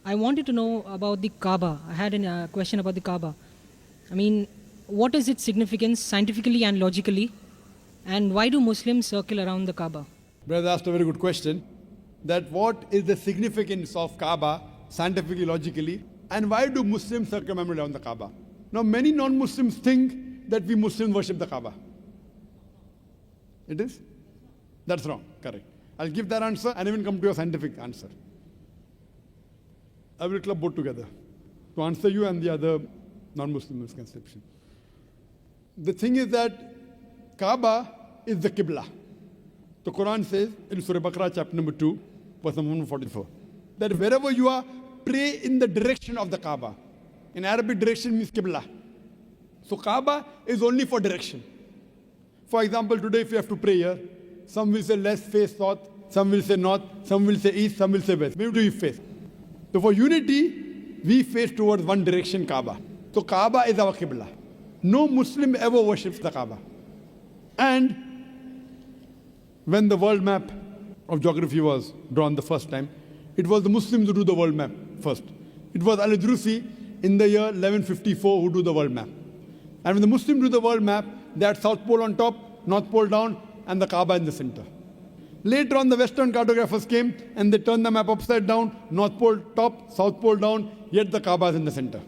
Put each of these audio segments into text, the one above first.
I wanted to know about the Kaaba. I had a question about the Kaaba. I mean, what is its significance scientifically and logically? And why do Muslims circle around the Kaaba? Brother asked a very good question. That what is the significance of Kaaba scientifically, logically, and why do Muslims circumambulate around the Kaaba? Now, many non-Muslims think that we Muslims worship the Kaaba. It is? That's wrong. Correct. I'll give that answer and even come to a scientific answer. I will club both together to answer you and the other non-Muslim misconception. The thing is that Kaaba is the Qibla. The Quran says in Surah Baqarah chapter number 2, verse number 144, that wherever you are, pray in the direction of the Kaaba. In Arabic, direction means Qibla. So Kaaba is only for direction. For example, today if you have to pray here, some will say let's face south, some will say north, some will say east, some will say west. Where do you face? So for unity, we face towards one direction, Kaaba. So Kaaba is our Qibla. No Muslim ever worships the Kaaba. And when the world map of geography was drawn the first time, it was the Muslims who do the world map first. It was Al-Idrusi in the year 1154 who do the world map. And when the Muslims do the world map, they had South Pole on top, North Pole down, and the Kaaba in the center. Later on, the Western cartographers came and they turned the map upside down, North Pole top, South Pole down, yet the Kaaba is in the center.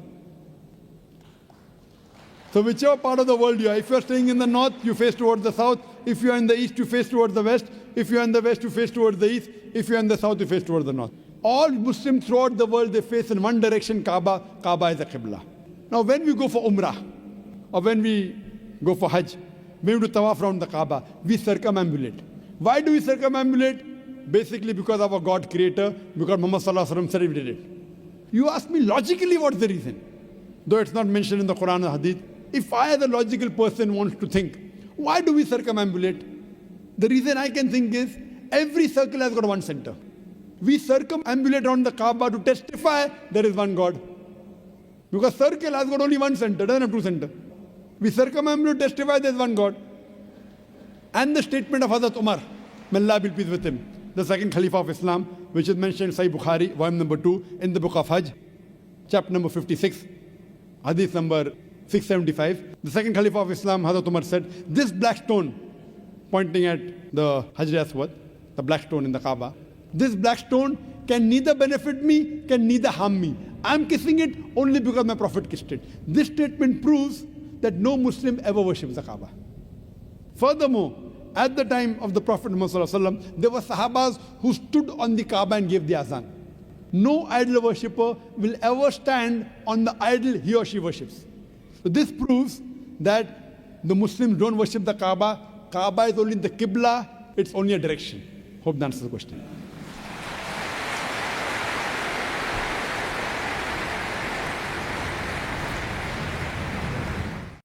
So whichever part of the world you are, if you are staying in the north, you face towards the south. If you are in the east, you face towards the west. If you are in the west, you face towards the east. If you are in the south, you face towards the north. All Muslims throughout the world, they face in one direction, Kaaba. Kaaba is a Qibla. Now when we go for Umrah, or when we go for Hajj, when we do Tawaf around the Kaaba, we circumambulate. Why do we circumambulate? Basically because of our God creator, because Muhammad Sallallahu Alaihi Wasallam said we did it. You ask me logically what's the reason? Though it's not mentioned in the Quran or Hadith. If I as a logical person wants to think, why do we circumambulate? The reason I can think is, every circle has got one center. We circumambulate around the Kaaba to testify there is one God. Because circle has got only one center, doesn't have two centers. We circumambulate to testify there is one God. And the statement of Hazrat Umar, may Allah be pleased with him, the second Khalifa of Islam, which is mentioned in Sahih Bukhari, volume number 2, in the book of Hajj, chapter number 56, hadith number 675. The second Khalifa of Islam, Hazrat Umar, said, this black stone, pointing at the Hajar Aswad, the black stone in the Kaaba, this black stone can neither benefit me, can neither harm me. I am kissing it only because my Prophet kissed it. This statement proves that no Muslim ever worships the Kaaba. Furthermore, at the time of the Prophet Muhammad, there were Sahabas who stood on the Kaaba and gave the azan. No idol worshipper will ever stand on the idol he or she worships. So this proves that the Muslims don't worship the Kaaba. Kaaba is only the Qibla, it's only a direction. Hope that answers the question.